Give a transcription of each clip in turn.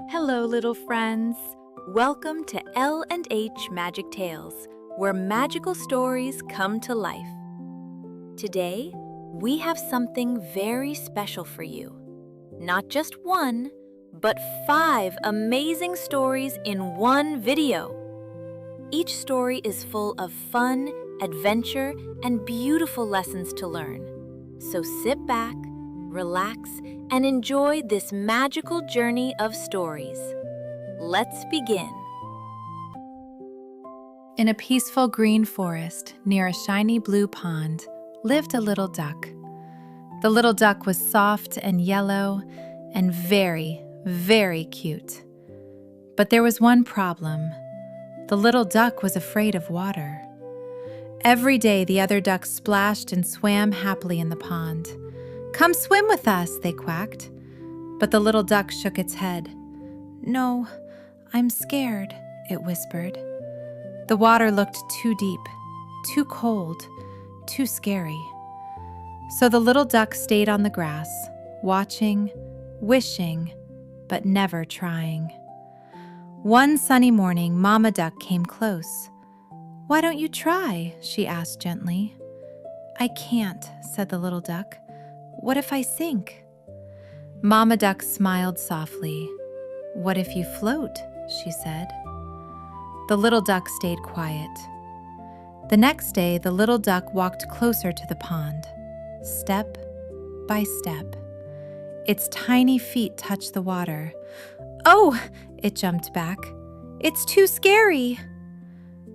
Hello, little friends. Welcome to L&H Magic Tales, where magical stories come to life. Today, we have something very special for you. Not just one, but 5 amazing stories in one video. Each story is full of fun, adventure, and beautiful lessons to learn. So sit back, relax, and enjoy this magical journey of stories. Let's begin. In a peaceful green forest near a shiny blue pond lived a little duck. The little duck was soft and yellow and very, very cute. But there was one problem. The little duck was afraid of water. Every day the other ducks splashed and swam happily in the pond. "Come swim with us," they quacked. But the little duck shook its head. "No, I'm scared," it whispered. The water looked too deep, too cold, too scary. So the little duck stayed on the grass, watching, wishing, but never trying. One sunny morning, Mama Duck came close. "Why don't you try?" she asked gently. "I can't," said the little duck. "What if I sink?" Mama Duck smiled softly. "What if you float?" she said. The little duck stayed quiet. The next day, the little duck walked closer to the pond, step by step. Its tiny feet touched the water. "Oh!" it jumped back. "It's too scary!"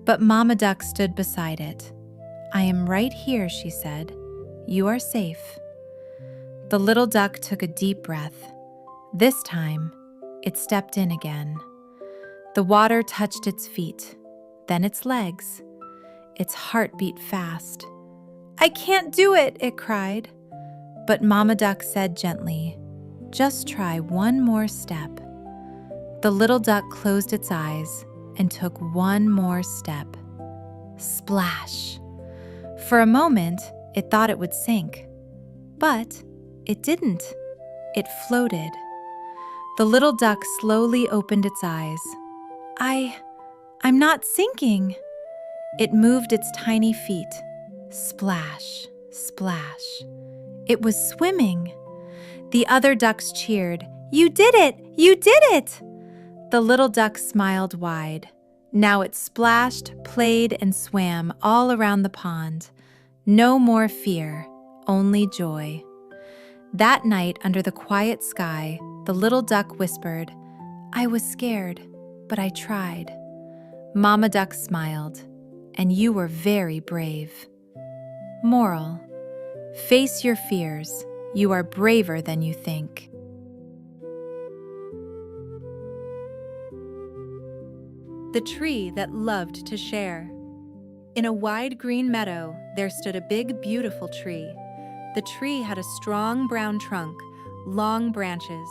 But Mama Duck stood beside it. "I am right here," she said. "You are safe." The little duck took a deep breath. This time, it stepped in again. The water touched its feet, then its legs. Its heart beat fast. "I can't do it," it cried. But Mama Duck said gently, "Just try one more step." The little duck closed its eyes and took one more step. Splash! For a moment, it thought it would sink. But it didn't. It floated. The little duck slowly opened its eyes. I'm not sinking." It moved its tiny feet. Splash, splash. It was swimming. The other ducks cheered. "You did it! You did it!" The little duck smiled wide. Now it splashed, played, and swam all around the pond. No more fear, only joy. That night, under the quiet sky, the little duck whispered, "I was scared, but I tried." Mama Duck smiled, "And you were very brave." Moral: face your fears. You are braver than you think. The tree that loved to share. In a wide green meadow, there stood a big, beautiful tree. The tree had a strong brown trunk, long branches,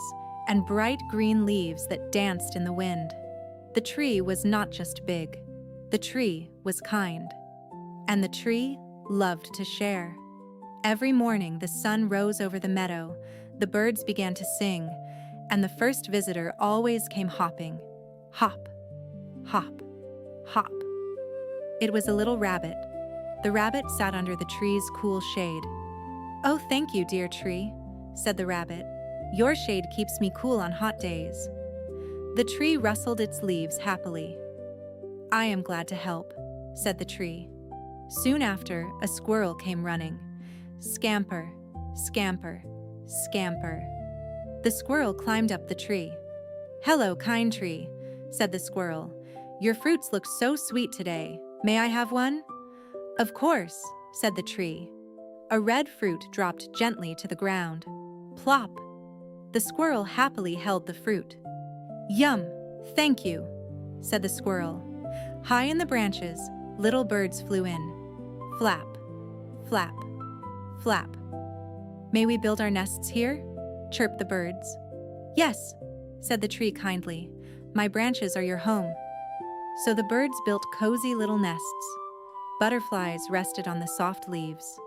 and bright green leaves that danced in the wind. The tree was not just big. The tree was kind. And the tree loved to share. Every morning, the sun rose over the meadow, the birds began to sing, and the first visitor always came hopping. Hop, hop, hop. It was a little rabbit. The rabbit sat under the tree's cool shade. "Oh, thank you, dear tree," said the rabbit. "Your shade keeps me cool on hot days." The tree rustled its leaves happily. "I am glad to help," said the tree. Soon after, a squirrel came running. Scamper, scamper, scamper. The squirrel climbed up the tree. "Hello, kind tree," said the squirrel. "Your fruits look so sweet today. May I have one?" "Of course," said the tree. A red fruit dropped gently to the ground. Plop! The squirrel happily held the fruit. "Yum! Thank you," said the squirrel. High in the branches, little birds flew in. Flap, flap, flap. "May we build our nests here?" chirped the birds. "Yes," said the tree kindly. "My branches are your home." So the birds built cozy little nests. Butterflies rested on the soft leaves.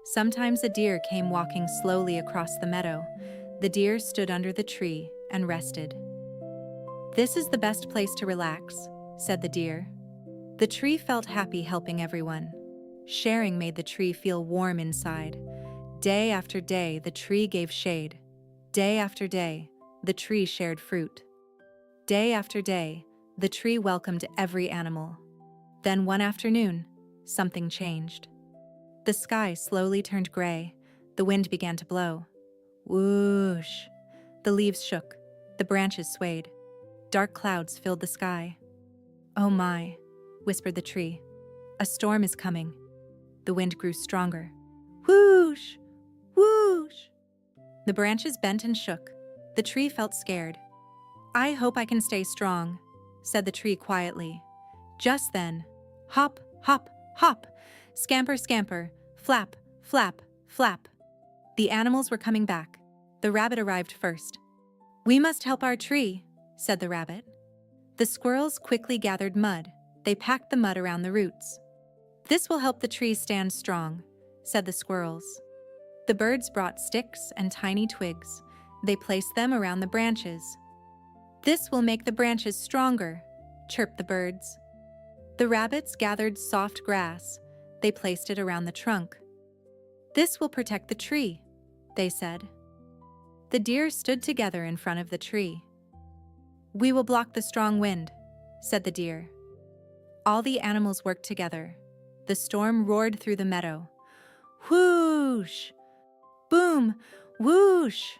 Sometimes a deer came walking slowly across the meadow. The deer stood under the tree and rested. "This is the best place to relax," said the deer. The tree felt happy helping everyone. Sharing made the tree feel warm inside. Day after day, the tree gave shade. Day after day, the tree shared fruit. Day after day, the tree welcomed every animal. Then one afternoon, something changed. The sky slowly turned gray. The wind began to blow. Whoosh! The leaves shook. The branches swayed. Dark clouds filled the sky. "Oh my," whispered the tree. "A storm is coming." The wind grew stronger. Whoosh! Whoosh! The branches bent and shook. The tree felt scared. "I hope I can stay strong," said the tree quietly. Just then, hop, hop, hop, scamper, scamper, flap, flap, flap. The animals were coming back. The rabbit arrived first. "We must help our tree," said the rabbit. The squirrels quickly gathered mud. They packed the mud around the roots. "This will help the tree stand strong," said the squirrels. The birds brought sticks and tiny twigs. They placed them around the branches. "This will make the branches stronger," chirped the birds. The rabbits gathered soft grass. They placed it around the trunk. "This will protect the tree," they said. The deer stood together in front of the tree. "We will block the strong wind," said the deer. All the animals worked together. The storm roared through the meadow. Whoosh! Boom! Whoosh!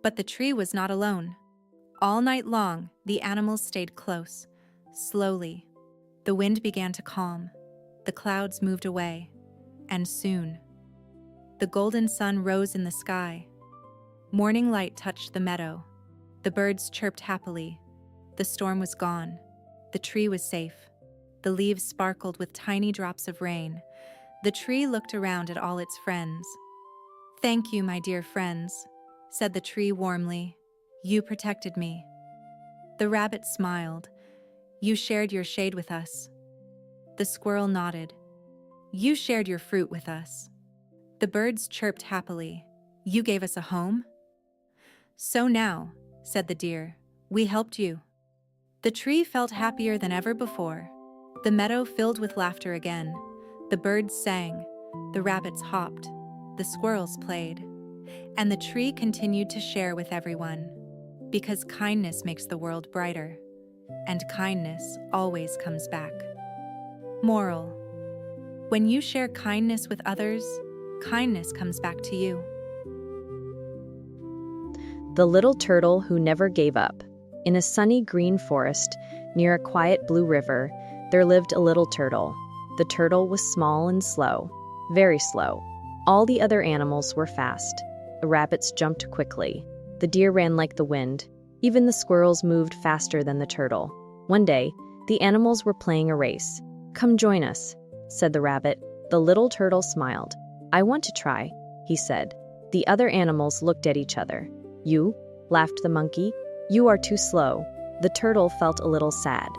But the tree was not alone. All night long, the animals stayed close. Slowly, the wind began to calm. The clouds moved away. And soon, the golden sun rose in the sky. Morning light touched the meadow. The birds chirped happily. The storm was gone. The tree was safe. The leaves sparkled with tiny drops of rain. The tree looked around at all its friends. "Thank you, my dear friends," said the tree warmly. "You protected me." The rabbit smiled. "You shared your shade with us." The squirrel nodded. "You shared your fruit with us." The birds chirped happily. "You gave us a home." "So now," said the deer, "we helped you." The tree felt happier than ever before. The meadow filled with laughter again. The birds sang. The rabbits hopped. The squirrels played. And the tree continued to share with everyone. Because kindness makes the world brighter. And kindness always comes back. Moral: when you share kindness with others, kindness comes back to you. The Little Turtle Who Never Gave Up. In a sunny green forest, near a quiet blue river, there lived a little turtle. The turtle was small and slow, very slow. All the other animals were fast. The rabbits jumped quickly. The deer ran like the wind. Even the squirrels moved faster than the turtle. One day, the animals were playing a race. "Come join us," said the rabbit. The little turtle smiled. "I want to try," he said. The other animals looked at each other. "You?" laughed the monkey. "You are too slow." The turtle felt a little sad.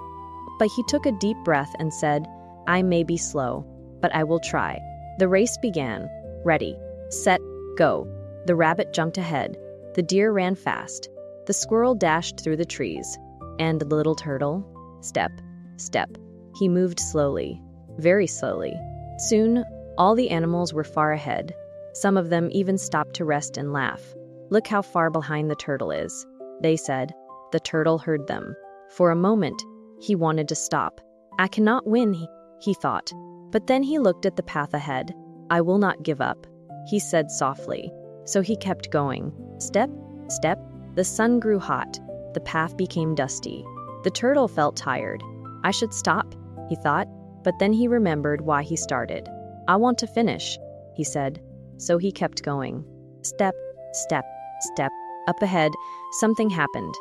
But he took a deep breath and said, "I may be slow, but I will try." The race began. Ready, set, go. The rabbit jumped ahead. The deer ran fast. The squirrel dashed through the trees. And the little turtle? Step, step. He moved slowly, very slowly. Soon, all the animals were far ahead. Some of them even stopped to rest and laugh. "Look how far behind the turtle is," they said. The turtle heard them. For a moment, he wanted to stop. "I cannot win," he thought. But then he looked at the path ahead. "I will not give up," he said softly. So he kept going. Step, step. The sun grew hot. The path became dusty. The turtle felt tired. "I should stop," he thought. But then he remembered why he started. "I want to finish," he said. So he kept going. Step, step, step. Up ahead, something happened.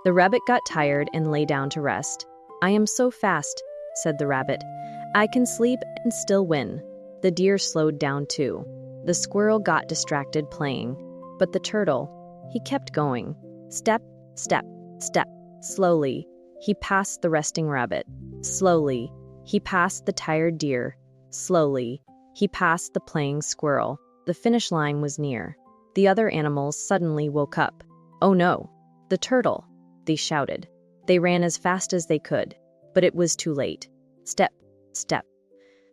The rabbit got tired and lay down to rest. "I am so fast," said the rabbit. "I can sleep and still win." The deer slowed down too. The squirrel got distracted playing. But the turtle, he kept going. Step, step, step. Slowly, he passed the resting rabbit. Slowly, he passed the tired deer. Slowly, he passed the playing squirrel. The finish line was near. The other animals suddenly woke up. "Oh no, the turtle," they shouted. They ran as fast as they could, but it was too late. Step, step.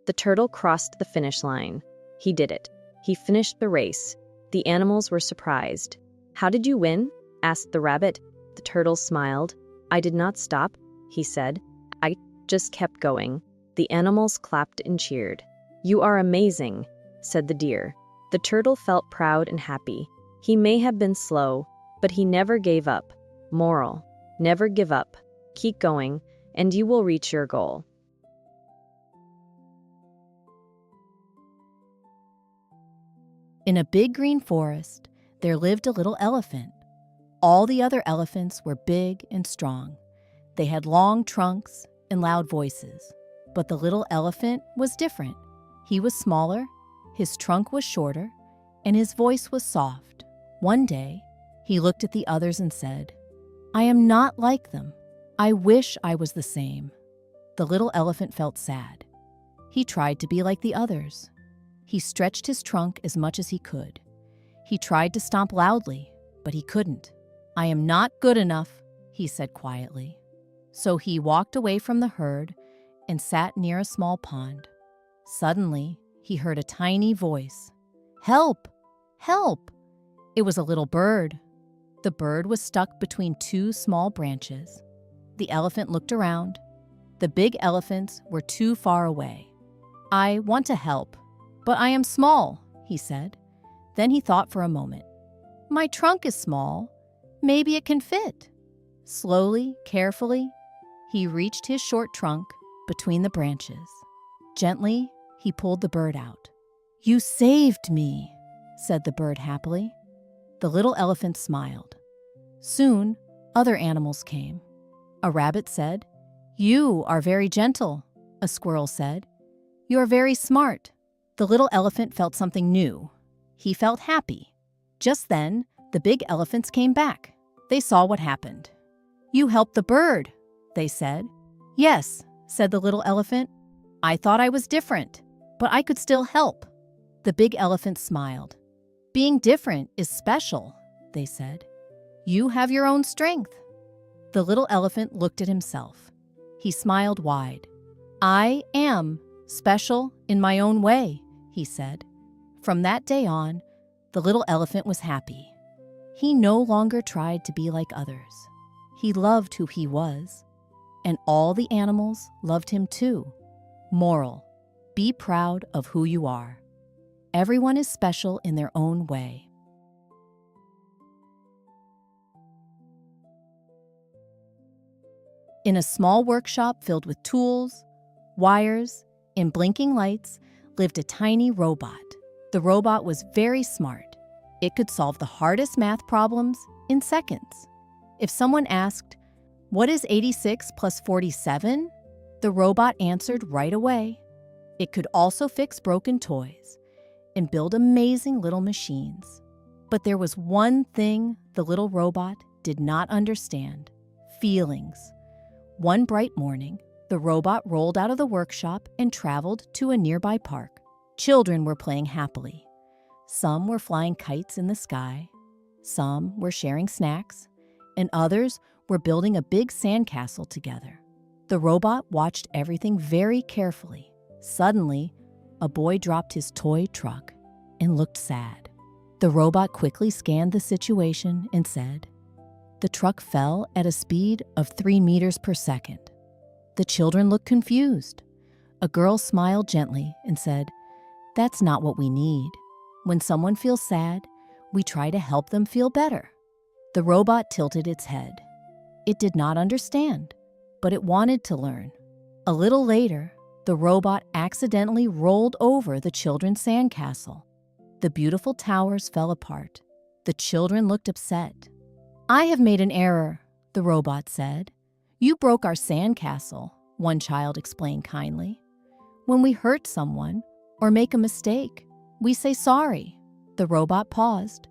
The turtle crossed the finish line. He did it. He finished the race. The animals were surprised. "How did you win?" asked the rabbit. The turtle smiled. "I did not stop," he said. "I just kept going." The animals clapped and cheered. "You are amazing," said the deer. The turtle felt proud and happy. He may have been slow, but he never gave up. Moral: never give up. Keep going, and you will reach your goal. In a big green forest, there lived a little elephant. All the other elephants were big and strong. They had long trunks and loud voices. But the little elephant was different. He was smaller, his trunk was shorter, and his voice was soft. One day, he looked at the others and said, "I am not like them. I wish I was the same." The little elephant felt sad. He tried to be like the others. He stretched his trunk as much as he could. He tried to stomp loudly, but he couldn't. "I am not good enough," he said quietly. So he walked away from the herd and sat near a small pond. Suddenly, he heard a tiny voice. "Help! Help!" It was a little bird. The bird was stuck between two small branches. The elephant looked around. The big elephants were too far away. "I want to help, but I am small," he said. Then he thought for a moment. "My trunk is small. Maybe it can fit." Slowly, carefully, he reached his short trunk between the branches. Gently, he pulled the bird out. "You saved me," said the bird happily. The little elephant smiled. Soon, other animals came. A rabbit said, "You are very gentle." A squirrel said, "You are very smart." The little elephant felt something new. He felt happy. Just then, the big elephants came back. They saw what happened. "You helped the bird," they said. "Yes," said the little elephant. "I thought I was different, but I could still help." The big elephant smiled. "Being different is special," they said. "You have your own strength." The little elephant looked at himself. He smiled wide. "I am special in my own way," he said. From that day on, the little elephant was happy. He no longer tried to be like others. He loved who he was, and all the animals loved him too. Moral: be proud of who you are. Everyone is special in their own way. In a small workshop filled with tools, wires, and blinking lights lived a tiny robot. The robot was very smart. It could solve the hardest math problems in seconds. If someone asked, "What is 86 plus 47?" the robot answered right away. It could also fix broken toys and build amazing little machines. But there was one thing the little robot did not understand: feelings. One bright morning, the robot rolled out of the workshop and traveled to a nearby park. Children were playing happily. Some were flying kites in the sky. Some were sharing snacks, and others were building a big sandcastle together. The robot watched everything very carefully. Suddenly, a boy dropped his toy truck and looked sad. The robot quickly scanned the situation and said, "The truck fell at a speed of 3 meters per second." The children looked confused. A girl smiled gently and said, "That's not what we need. When someone feels sad, we try to help them feel better." The robot tilted its head. It did not understand, but it wanted to learn. A little later, the robot accidentally rolled over the children's sandcastle. The beautiful towers fell apart. The children looked upset. "I have made an error," the robot said. "You broke our sandcastle," one child explained kindly. "When we hurt someone or make a mistake, we say sorry." The robot paused.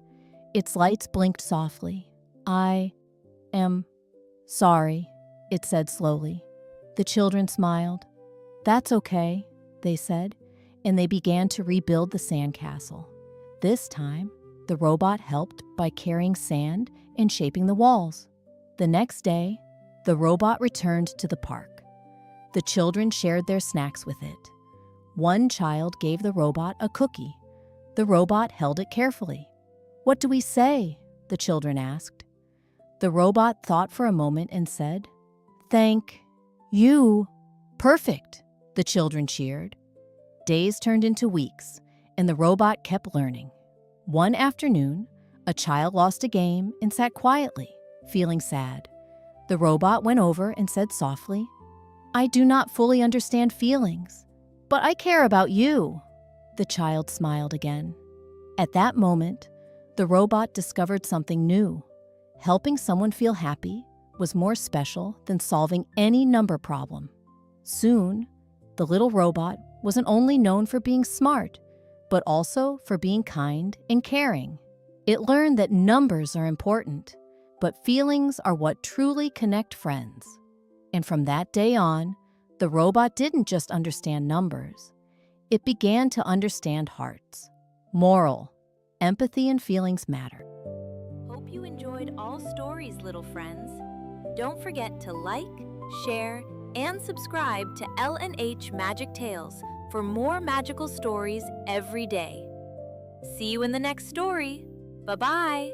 Its lights blinked softly. "I am sorry," it said slowly. The children smiled. "That's okay," they said, and they began to rebuild the sandcastle. This time, the robot helped by carrying sand and shaping the walls. The next day, The robot returned to the park. The children shared their snacks with it. One child gave the robot a cookie. The robot held it carefully. "What do we say?" the children asked. The robot thought for a moment and said, "Thank you." "Perfect," the children cheered. Days turned into weeks, and the robot kept learning. One afternoon, a child lost a game and sat quietly, feeling sad. The robot went over and said softly, "I do not fully understand feelings, but I care about you." The child smiled again. At that moment, the robot discovered something new. Helping someone feel happy was more special than solving any number problem. Soon, the little robot wasn't only known for being smart, but also for being kind and caring. It learned that numbers are important, but feelings are what truly connect friends. And from that day on, the robot didn't just understand numbers. It began to understand hearts. Moral: empathy and feelings matter. Hope you enjoyed all stories, little friends. Don't forget to like, share, and subscribe to L&H Magic Tales for more magical stories every day. See you in the next story. Bye-bye.